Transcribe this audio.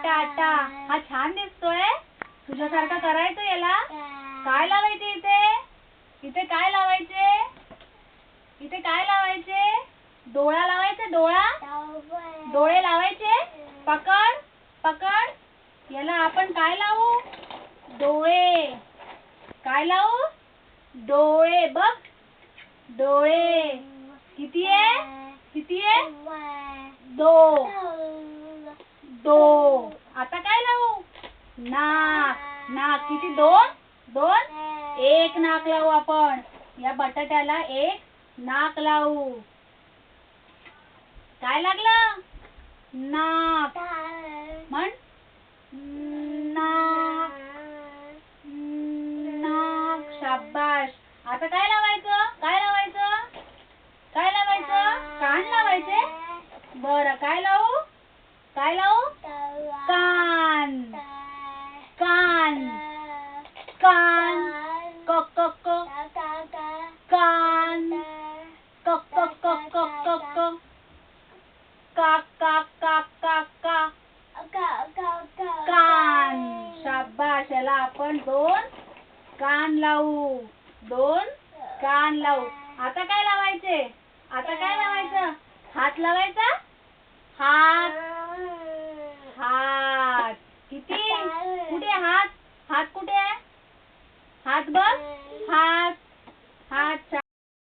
टाटा. हा छान दिसतोय. तुझ्यासारखा करायचं याला. काय लावायचे इथे? इथे काय लावायचे? इथे काय लावायचे? डोळा लावायचे. डोळा, डोळे लावायचे. पकड पकड. याला आपण काय लावू? डोळे. काय लावू? डोळे. बघ डोळे किती आहे? किती आहे? 2. आता काय लावू? नाक. नाक किती? 2. 2. 1 नाक लावू आपण. या बटाट्याला 1 नाक लावू. काय लागलं? नाक. म्हण नाक. नाक. शाबास. आता काय लावायचं? काय लावायचं? काय लावायचं? कान लावायचे. बरं काय लावू? काय लावू? कान. कान. कान. क क क. कान. क क क क क क. का का का का का. कान. शाबास. याला आपण 2 कान लावू. 2 कान लावू. आता काय लावायचे? आता काय लावायचं? हात लावायचा.